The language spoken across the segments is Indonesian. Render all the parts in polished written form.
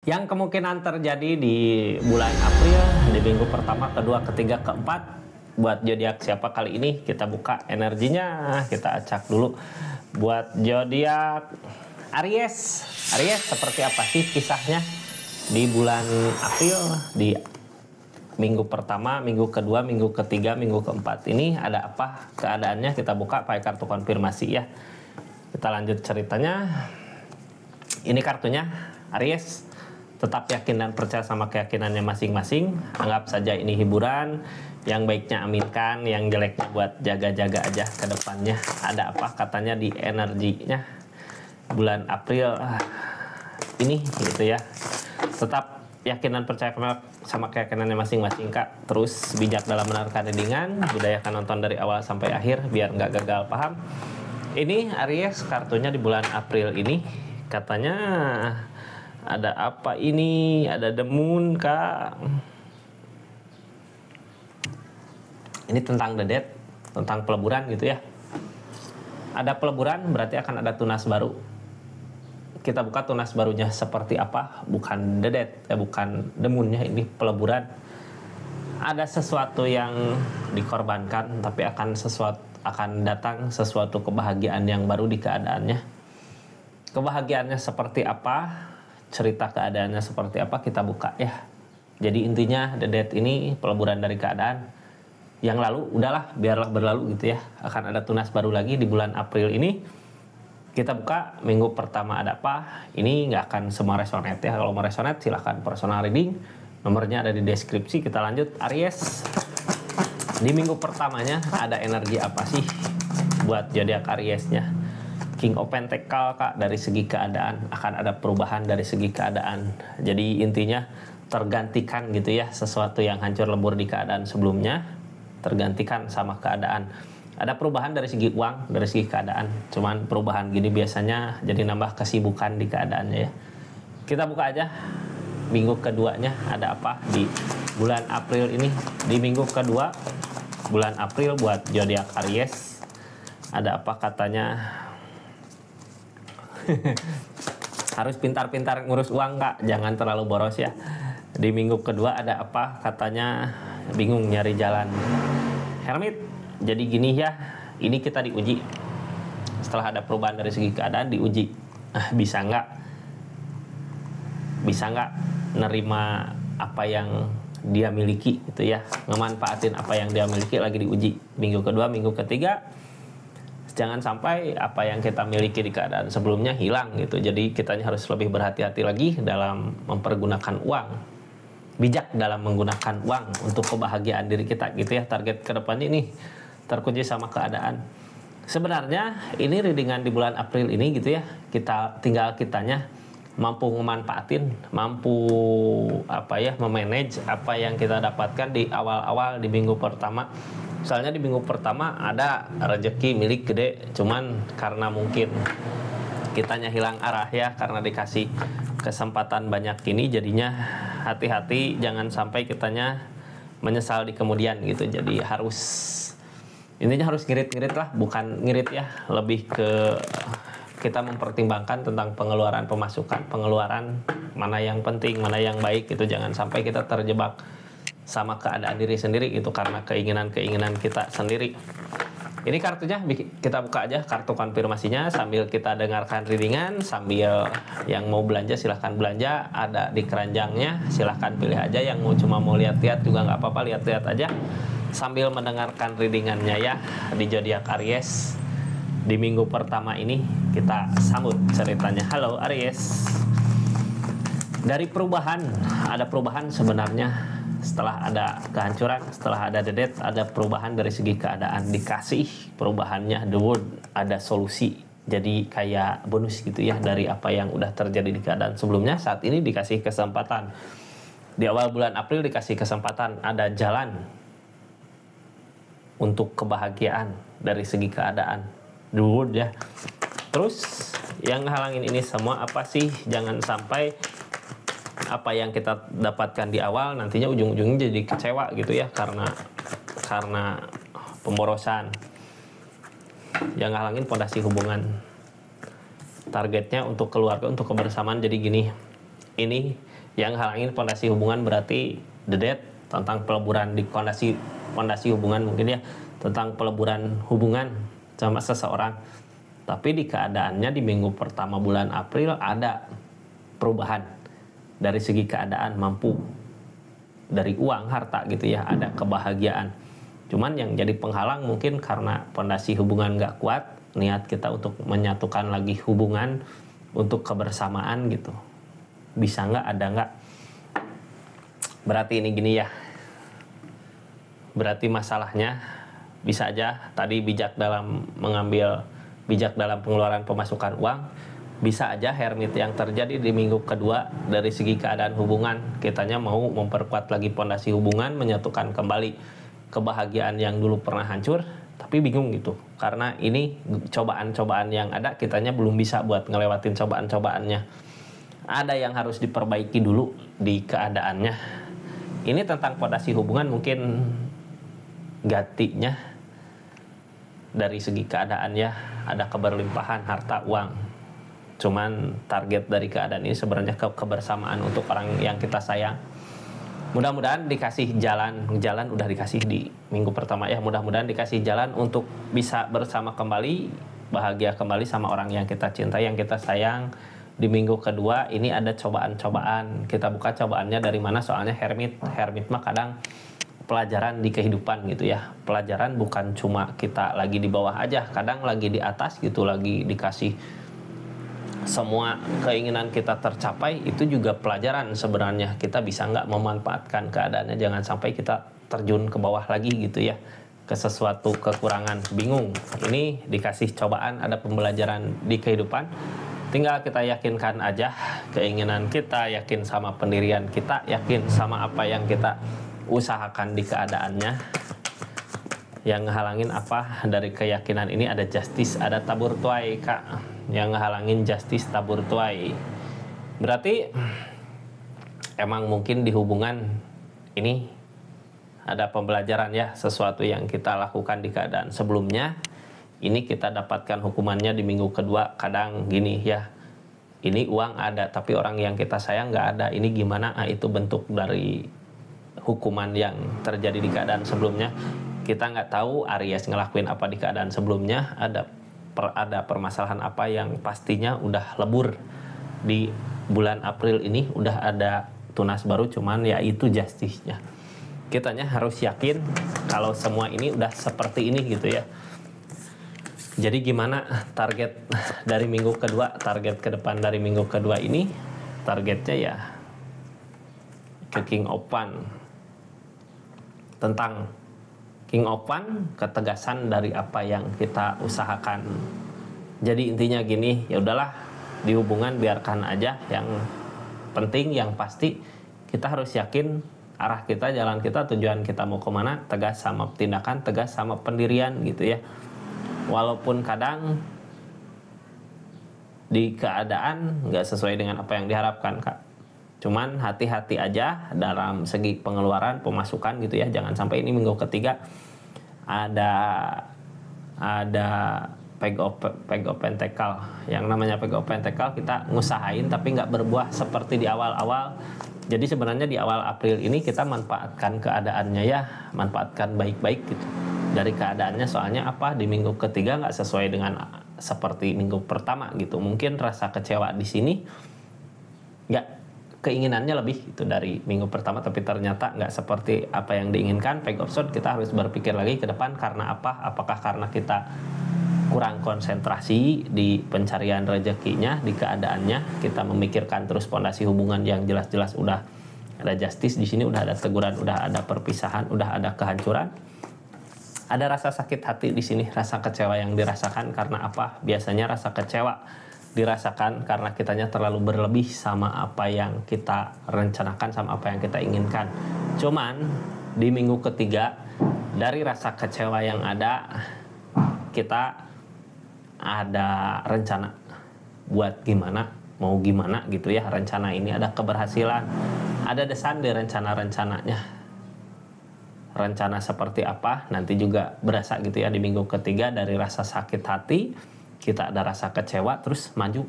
Yang kemungkinan terjadi di bulan April, di minggu pertama, kedua, ketiga, keempat. Buat zodiak siapa kali ini? Kita buka energinya, kita acak dulu. Buat zodiak Aries. Aries seperti apa sih kisahnya di bulan April, di minggu pertama, minggu kedua, minggu ketiga, minggu keempat. Ini ada apa keadaannya? Kita buka pakai kartu konfirmasi ya. Kita lanjut ceritanya. Ini kartunya Aries. Tetap yakin dan percaya sama keyakinannya masing-masing. Anggap saja ini hiburan. Yang baiknya aminkan, yang jeleknya buat jaga-jaga aja ke depannya. Ada apa katanya di energinya bulan April ini gitu ya. Tetap yakin dan percaya sama keyakinannya masing-masing Kak. Terus bijak dalam menentukan readingan. Budayakan nonton dari awal sampai akhir biar nggak gagal paham. Ini Aries kartunya di bulan April ini katanya ada apa ini? Ada the moon Kak. Ini tentang the death, tentang peleburan gitu ya. Ada peleburan berarti akan ada tunas baru. Kita buka tunas barunya seperti apa? Bukan the death, bukan the moon-nya, ini peleburan. Ada sesuatu yang dikorbankan tapi akan datang sesuatu kebahagiaan yang baru di keadaannya. Kebahagiaannya seperti apa? Cerita keadaannya seperti apa kita buka ya. Jadi intinya the death ini peleburan dari keadaan yang lalu, udahlah biarlah berlalu gitu ya. Akan ada tunas baru lagi di bulan April ini. Kita buka minggu pertama ada apa. Ini nggak akan semua resonate ya. Kalau mau resonate silahkan personal reading, nomornya ada di deskripsi. Kita lanjut Aries. Di minggu pertamanya ada energi apa sih buat zodiak Ariesnya? King of Pentacle Kak, dari segi keadaan akan ada perubahan dari segi keadaan. Jadi intinya tergantikan gitu ya, sesuatu yang hancur lebur di keadaan sebelumnya tergantikan sama keadaan. Ada perubahan dari segi uang, dari segi keadaan. Cuman perubahan gini biasanya jadi nambah kesibukan di keadaannya ya. Kita buka aja minggu keduanya ada apa di bulan April ini. Di minggu kedua bulan April buat zodiak Aries ada apa katanya? Harus pintar-pintar ngurus uang Kak, jangan terlalu boros ya. Di minggu kedua ada apa katanya? Bingung nyari jalan. Hermit. Jadi gini ya, ini kita diuji. Setelah ada perubahan dari segi keadaan diuji. Bisa nggak nerima apa yang dia miliki gitu ya, ngemanfaatin apa yang dia miliki, lagi diuji. Minggu kedua, minggu ketiga jangan sampai apa yang kita miliki di keadaan sebelumnya hilang gitu. Jadi kita harus lebih berhati-hati lagi dalam mempergunakan uang. Bijak dalam menggunakan uang untuk kebahagiaan diri kita gitu ya. Target kedepannya ini terkunci sama keadaan. Sebenarnya ini readingan di bulan April ini gitu ya. Kitanya mampu memanfaatin, mampu memanage apa yang kita dapatkan di awal-awal di minggu pertama. Misalnya di minggu pertama ada rezeki milik gede, cuman karena mungkin kitanya hilang arah ya, karena dikasih kesempatan banyak ini, jadinya hati-hati jangan sampai kitanya menyesal di kemudian gitu. Jadi intinya harus ngirit-ngirit lah, bukan ngirit ya, lebih ke kita mempertimbangkan tentang pengeluaran pemasukan, pengeluaran mana yang penting, mana yang baik itu. Jangan sampai kita terjebak sama keadaan diri sendiri itu karena keinginan-keinginan kita sendiri. Ini kartunya kita buka aja kartu konfirmasinya sambil kita dengarkan readingan. Sambil yang mau belanja silahkan belanja, ada di keranjangnya, silahkan pilih aja. Yang cuma mau lihat-lihat juga nggak apa-apa, lihat-lihat aja sambil mendengarkan readingannya ya. Di zodiak Aries di minggu pertama ini kita sambut ceritanya. Halo Aries. Dari perubahan, ada perubahan sebenarnya. Setelah ada kehancuran, setelah ada the death, ada perubahan dari segi keadaan. Dikasih perubahannya, the word, ada solusi. Jadi kayak bonus gitu ya dari apa yang udah terjadi di keadaan sebelumnya. Saat ini dikasih kesempatan. Di awal bulan April dikasih kesempatan, ada jalan untuk kebahagiaan dari segi keadaan. The word ya. Terus yang halangin ini semua apa sih? Jangan sampai apa yang kita dapatkan di awal nantinya ujung-ujungnya jadi kecewa gitu ya, karena pemborosan. Yang ngalangin fondasi hubungan, targetnya untuk keluarga, untuk kebersamaan. Jadi gini, ini Yang halangin pondasi hubungan berarti dedet tentang peleburan di pondasi hubungan mungkin ya, tentang peleburan hubungan sama seseorang. Tapi di keadaannya di minggu pertama bulan April ada perubahan dari segi keadaan, mampu dari uang, harta gitu ya, ada kebahagiaan. Cuman yang jadi penghalang mungkin karena pondasi hubungan gak kuat, niat kita untuk menyatukan lagi hubungan untuk kebersamaan gitu. Bisa nggak, ada nggak? Berarti ini gini ya, berarti masalahnya bisa aja tadi bijak dalam pengeluaran pemasukan uang, bisa aja hermit yang terjadi di minggu kedua dari segi keadaan hubungan, kitanya mau memperkuat lagi pondasi hubungan, menyatukan kembali kebahagiaan yang dulu pernah hancur, tapi bingung gitu karena ini cobaan-cobaan yang ada, kitanya belum bisa buat ngelewatin cobaan-cobaannya. Ada yang harus diperbaiki dulu di keadaannya. Ini tentang pondasi hubungan mungkin gantinya dari segi keadaan ya, ada keberlimpahan harta uang. Cuman target dari keadaan ini sebenarnya kebersamaan untuk orang yang kita sayang. Mudah-mudahan dikasih jalan udah dikasih di minggu pertama ya, mudah-mudahan dikasih jalan untuk bisa bersama kembali, bahagia kembali sama orang yang kita cintai, yang kita sayang. Di minggu kedua ini ada cobaan-cobaan. Kita buka cobaannya dari mana, soalnya hermit mah kadang pelajaran di kehidupan gitu ya. Pelajaran bukan cuma kita lagi di bawah aja, kadang lagi di atas gitu, lagi dikasih semua keinginan kita tercapai, itu juga pelajaran sebenarnya. Kita bisa nggak memanfaatkan keadaannya, jangan sampai kita terjun ke bawah lagi gitu ya, ke sesuatu kekurangan, bingung. Ini dikasih cobaan, ada pembelajaran di kehidupan. Tinggal kita yakinkan aja keinginan kita, yakin sama pendirian kita, yakin sama apa yang kita usahakan di keadaannya. Yang ngehalangin apa dari keyakinan ini? Ada justice, ada tabur tuai kak. Yang ngehalangin justice, tabur tuai. Berarti emang mungkin di hubungan ini ada pembelajaran ya, sesuatu yang kita lakukan di keadaan sebelumnya. Ini kita dapatkan hukumannya di minggu kedua. Kadang gini ya, ini uang ada tapi orang yang kita sayang nggak ada. Ini gimana? Itu bentuk dari hukuman yang terjadi di keadaan sebelumnya. Kita nggak tahu Aries ngelakuin apa di keadaan sebelumnya. Ada permasalahan apa yang pastinya udah lebur di bulan April ini. Udah ada tunas baru, cuman ya itu justice-nya. Kitanya harus yakin kalau semua ini udah seperti ini gitu ya. Jadi gimana target dari minggu kedua, target ke depan dari minggu kedua ini? Targetnya ya ke King of Wands. Tentang King of Wands, ketegasan dari apa yang kita usahakan. Jadi intinya gini, ya udahlah, di hubungan biarkan aja, yang penting yang pasti kita harus yakin arah kita, jalan kita, tujuan kita mau kemana, tegas sama tindakan, tegas sama pendirian gitu ya. Walaupun kadang di keadaan nggak sesuai dengan apa yang diharapkan kak. Cuman hati-hati aja dalam segi pengeluaran, pemasukan gitu ya. Jangan sampai ini minggu ketiga ada peg of pentacle. Yang namanya peg of pentacle kita ngusahain tapi nggak berbuah seperti di awal-awal. Jadi sebenarnya di awal April ini kita manfaatkan keadaannya ya, manfaatkan baik-baik gitu dari keadaannya. Soalnya apa, di minggu ketiga nggak sesuai dengan seperti minggu pertama gitu. Mungkin rasa kecewa di sini nggak, keinginannya lebih itu dari minggu pertama, tapi ternyata nggak seperti apa yang diinginkan. Peg of Swords, kita harus berpikir lagi ke depan karena apa? Apakah karena kita kurang konsentrasi di pencarian rezekinya, di keadaannya, kita memikirkan terus pondasi hubungan yang jelas-jelas udah ada justice di sini, udah ada teguran, udah ada perpisahan, udah ada kehancuran. Ada rasa sakit hati di sini, rasa kecewa yang dirasakan karena apa? Biasanya rasa kecewa dirasakan karena kitanya terlalu berlebih sama apa yang kita rencanakan, sama apa yang kita inginkan. Cuman di minggu ketiga dari rasa kecewa yang ada, kita ada rencana buat gimana, mau gimana gitu ya. Rencana ini ada keberhasilan, ada desain di rencana-rencananya. Rencana seperti apa nanti juga berasa gitu ya di minggu ketiga. Dari rasa sakit hati kita ada rasa kecewa, terus maju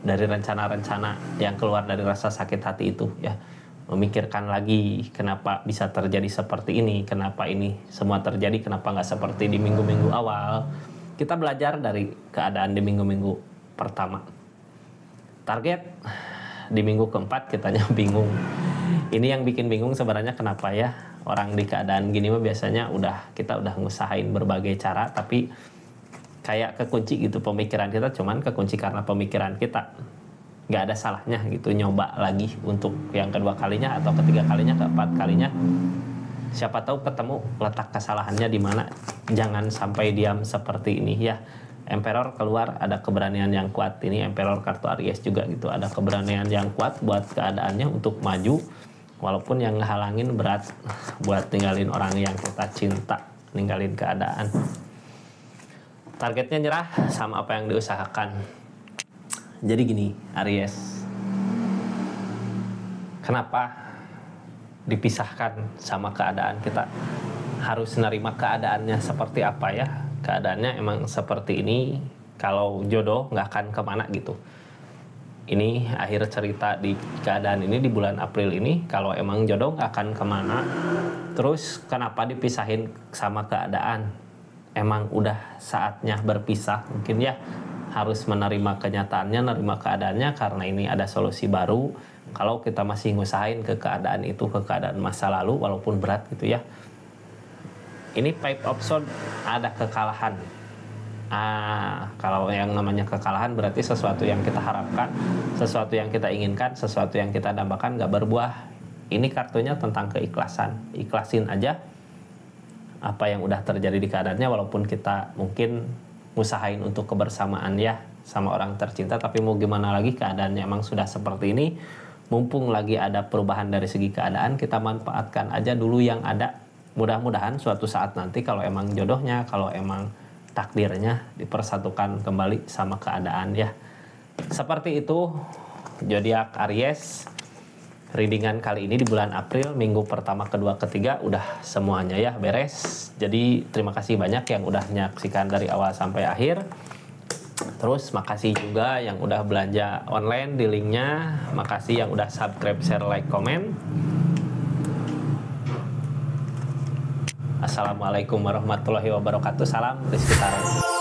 dari rencana-rencana yang keluar dari rasa sakit hati itu ya. Memikirkan lagi kenapa bisa terjadi seperti ini, kenapa ini semua terjadi, kenapa nggak seperti di minggu-minggu awal. Kita belajar dari keadaan di minggu-minggu pertama. Target di minggu keempat kitanya bingung. Ini yang bikin bingung sebenarnya kenapa ya orang di keadaan gini mah biasanya kita udah ngusahain berbagai cara tapi kayak kekunci gitu pemikiran kita, cuman kekunci karena pemikiran kita. Nggak ada salahnya gitu nyoba lagi untuk yang kedua kalinya atau ketiga kalinya, keempat kalinya. Siapa tahu ketemu letak kesalahannya di mana. Jangan sampai diam seperti ini ya. Emperor keluar ada keberanian yang kuat. Ini Emperor kartu Aries juga gitu. Ada keberanian yang kuat buat keadaannya untuk maju. Walaupun yang ngehalangin berat buat ninggalin orang yang kita cinta, ninggalin keadaan. Targetnya nyerah sama apa yang diusahakan. Jadi gini, Aries. Kenapa dipisahkan sama keadaan? Kita harus nerima keadaannya seperti apa ya. Keadaannya emang seperti ini. Kalau jodoh nggak akan kemana gitu. Ini akhir cerita di keadaan ini di bulan April ini. Kalau emang jodoh nggak akan kemana. Terus kenapa dipisahin sama keadaan? Emang udah saatnya berpisah mungkin ya. Harus menerima kenyataannya, menerima keadaannya karena ini ada solusi baru. Kalau kita masih ngusahain ke keadaan itu, ke keadaan masa lalu walaupun berat gitu ya. Ini 5 option ada kekalahan. Kalau yang namanya kekalahan berarti sesuatu yang kita harapkan, sesuatu yang kita inginkan, sesuatu yang kita dambakan gak berbuah. Ini kartunya tentang keikhlasan. Ikhlasin aja apa yang udah terjadi di keadaannya walaupun kita mungkin usahain untuk kebersamaan ya sama orang tercinta, tapi mau gimana lagi keadaannya emang sudah seperti ini. Mumpung lagi ada perubahan dari segi keadaan, kita manfaatkan aja dulu yang ada. Mudah-mudahan suatu saat nanti kalau emang jodohnya, kalau emang takdirnya dipersatukan kembali sama keadaan ya. Seperti itu zodiak Aries. Readingan kali ini di bulan April, minggu pertama, kedua, ketiga udah semuanya ya beres. Jadi terima kasih banyak yang udah menyaksikan dari awal sampai akhir. Terus makasih juga yang udah belanja online di linknya. Makasih yang udah subscribe, share, like, komen. Assalamualaikum warahmatullahi wabarakatuh. Salam Rizky Taro.